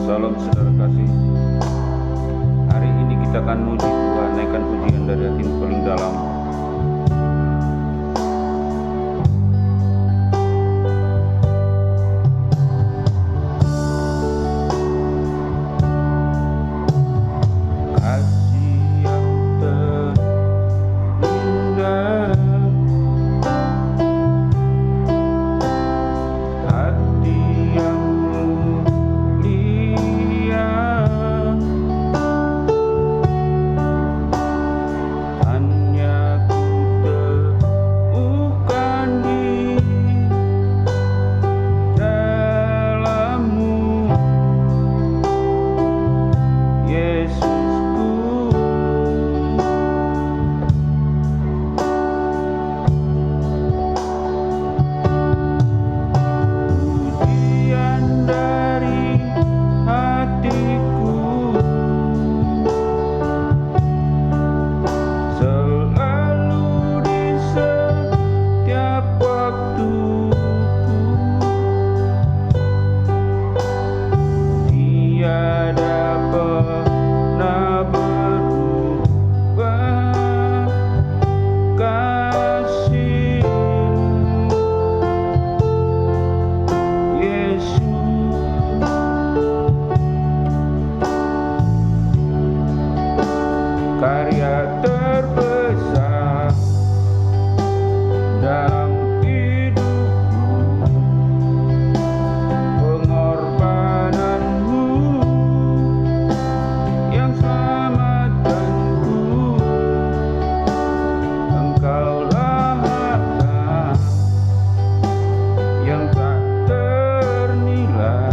Salam saudara kasih. Hari ini kita akan muji Tuhan, naikkan pujian dari hati yang paling dalam. Karya terbesar dalam hidupku, pengorbananmu yang selamatkanku. Engkaulah harta yang tak ternilai,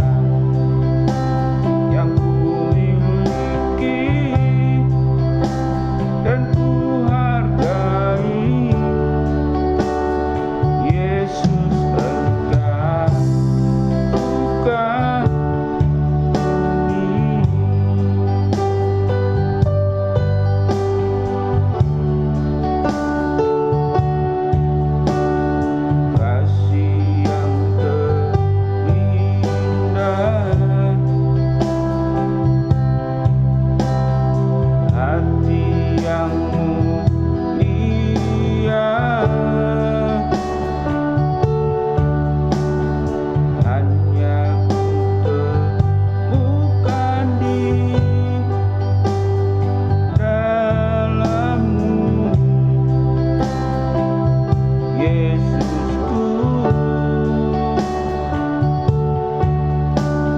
yang ku miliki dan ku hargai. Yesus, Engkau bukan ini. Kasih yang terindah, hati yang mulia, hanya ku temukan di dalam-Mu, Yesusku.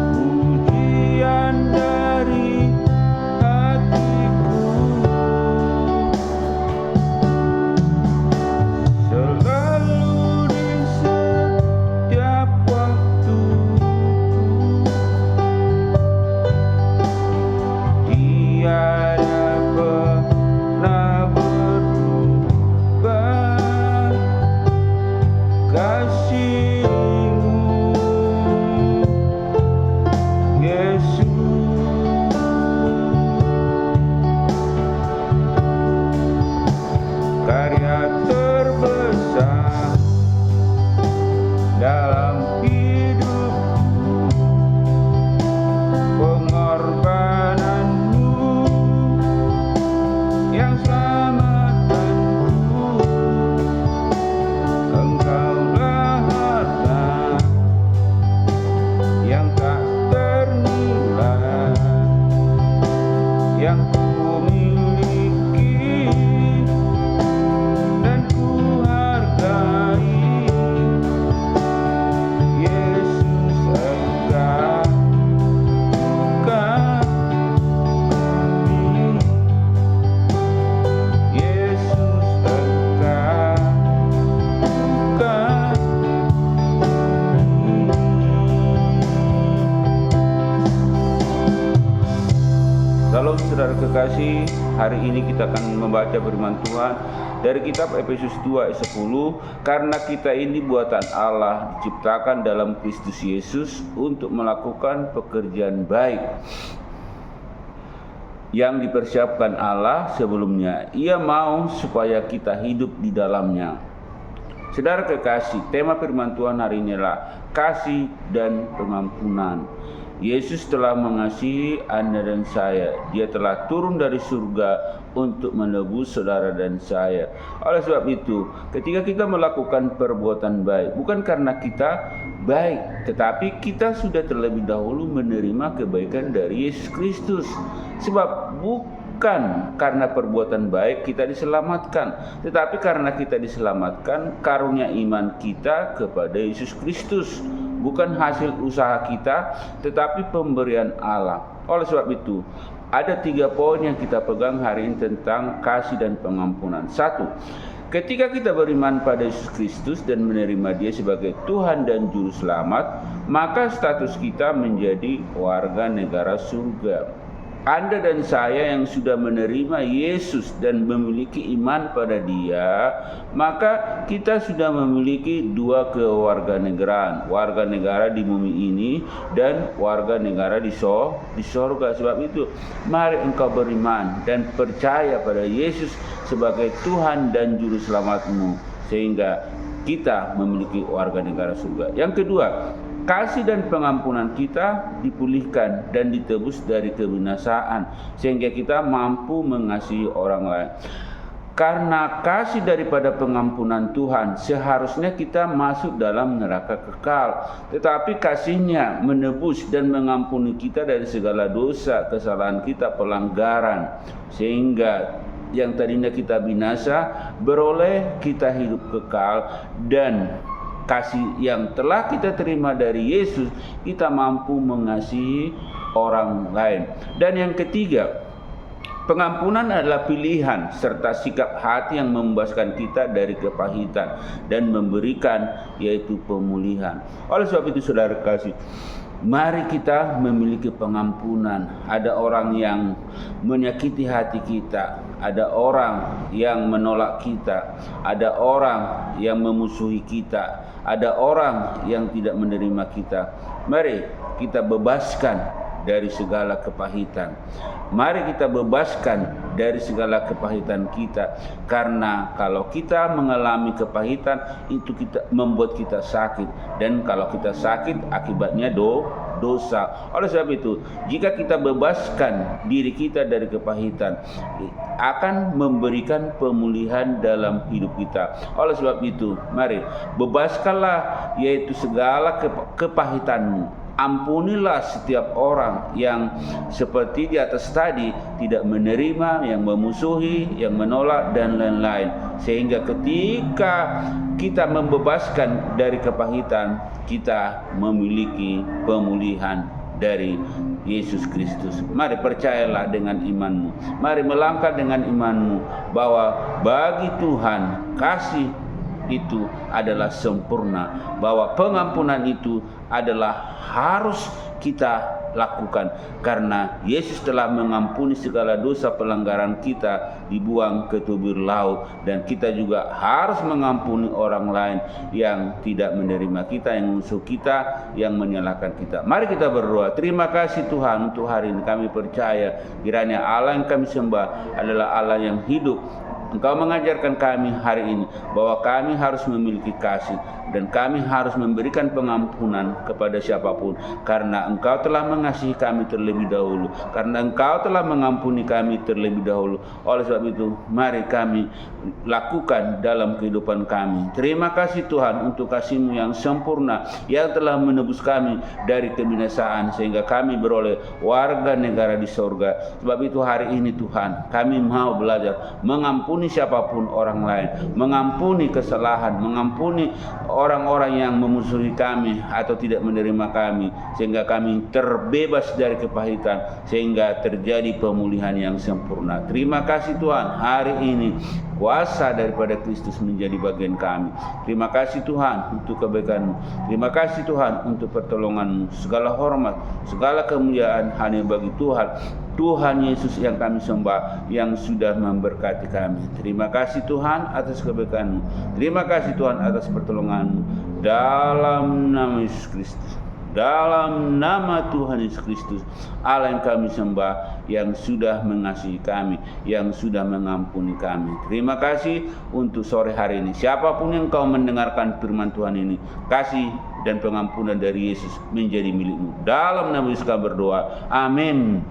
Pujian dari hatiku, selalu di setiap waktuku. Tiada pernah berubah kasih-Mu, Yesus. Karya terbesar dalam hidupku, pengorbananmu yang selamatkanku. Engkaulah harta yang tak ternilai, yang ku miliki dan ku hargai. Yesus, Engkau bukan ini. Yesus, Engkau bukan ini. Salam saudara kekasih, hari ini kita akan membaca firman Tuhan dari kitab Efesus 2 ayat 10. Karena kita ini buatan Allah, diciptakan dalam Kristus Yesus untuk melakukan pekerjaan baik yang dipersiapkan Allah sebelumnya. Ia mau supaya kita hidup di dalamnya. Saudara kekasih, tema firman Tuhan hari ini adalah kasih dan pengampunan. Yesus telah mengasihi Anda dan saya. Dia telah turun dari surga untuk menebus saudara dan saya. Oleh sebab itu, ketika kita melakukan perbuatan baik, bukan karena kita baik, tetapi kita sudah terlebih dahulu menerima kebaikan dari Yesus Kristus. Sebab bukan karena perbuatan baik kita diselamatkan, tetapi karena kita diselamatkan karunia iman kita kepada Yesus Kristus. Bukan hasil usaha kita, tetapi pemberian Allah. Oleh sebab itu, ada 3 poin yang kita pegang hari ini tentang kasih dan pengampunan. 1. Ketika kita beriman pada Yesus Kristus dan menerima Dia sebagai Tuhan dan Juru Selamat, maka status kita menjadi warga negara surga. Anda dan saya yang sudah menerima Yesus dan memiliki iman pada Dia, maka kita sudah memiliki 2 kewarganegaraan, warga negara di bumi ini dan warga negara di sorga. Sebab itu, mari engkau beriman dan percaya pada Yesus sebagai Tuhan dan Juru Selamatmu, sehingga kita memiliki warga negara surga. Yang kedua, kasih dan pengampunan kita dipulihkan dan ditebus dari kebinasaan, sehingga kita mampu mengasihi orang lain. Karena kasih daripada pengampunan Tuhan, seharusnya kita masuk dalam neraka kekal. Tetapi kasih-Nya menebus dan mengampuni kita dari segala dosa, kesalahan kita, pelanggaran, sehingga yang tadinya kita binasa beroleh kita hidup kekal, dan kasih yang telah kita terima dari Yesus, kita mampu mengasihi orang lain. Dan yang ketiga, pengampunan adalah pilihan serta sikap hati yang membebaskan kita dari kepahitan dan memberikan, yaitu pemulihan. Oleh sebab itu, saudara kasih, mari kita memiliki pengampunan. Ada orang yang menyakiti hati kita, ada orang yang menolak kita, ada orang yang memusuhi kita, ada orang yang tidak menerima kita. Mari kita bebaskan dari segala kepahitan. Mari kita bebaskan dari segala kepahitan kita, karena kalau kita mengalami kepahitan itu membuat kita sakit, dan kalau kita sakit akibatnya dosa. Oleh sebab itu, jika kita bebaskan diri kita dari kepahitan, akan memberikan pemulihan dalam hidup kita. Oleh sebab itu, mari bebaskanlah, yaitu segala kepahitanmu. Ampunilah setiap orang yang seperti di atas tadi, tidak menerima, yang memusuhi, yang menolak, dan lain-lain. Sehingga ketika kita membebaskan dari kepahitan, kita memiliki pemulihan dari Yesus Kristus. Mari percayalah dengan imanmu. Mari melangkah dengan imanmu bahwa bagi Tuhan kasih itu adalah sempurna, bahwa pengampunan itu adalah harus kita lakukan, karena Yesus telah mengampuni segala dosa pelanggaran kita, dibuang ke tubir laut, dan kita juga harus mengampuni orang lain yang tidak menerima kita, yang musuh kita, yang menyalahkan kita. Mari kita berdoa. Terima kasih Tuhan untuk hari ini. Kami percaya kiranya Allah yang kami sembah adalah Allah yang hidup. Engkau mengajarkan kami hari ini bahwa kami harus memiliki kasih, dan kami harus memberikan pengampunan kepada siapapun, karena Engkau telah mengasihi kami terlebih dahulu, karena Engkau telah mengampuni kami terlebih dahulu. Oleh sebab itu, mari kami lakukan dalam kehidupan kami. Terima kasih Tuhan untuk kasih-Mu yang sempurna, yang telah menebus kami dari kebinasaan, sehingga kami beroleh warga negara di sorga. Sebab itu hari ini Tuhan, kami mau belajar mengampuni siapapun orang lain, mengampuni kesalahan, mengampuni orang-orang yang memusuhi kami atau tidak menerima kami, sehingga kami terbebas dari kepahitan, sehingga terjadi pemulihan yang sempurna. Terima kasih Tuhan, hari ini kuasa daripada Kristus menjadi bagian kami. Terima kasih Tuhan untuk kebaikan-Mu. Terima kasih Tuhan untuk pertolongan-Mu. Segala hormat, segala kemuliaan hanya bagi Tuhan Yesus yang kami sembah, yang sudah memberkati kami. Terima kasih Tuhan atas kebaikan-Mu. Terima kasih Tuhan atas pertolongan-Mu. Dalam nama Yesus Kristus. dalam nama Tuhan Yesus Kristus, Allah yang kami sembah, yang sudah mengasihi kami, yang sudah mengampuni kami. Terima kasih untuk sore hari ini. Siapapun yang kau mendengarkan firman Tuhan ini, kasih dan pengampunan dari Yesus menjadi milikmu. Dalam nama Yesus kami berdoa. Amin.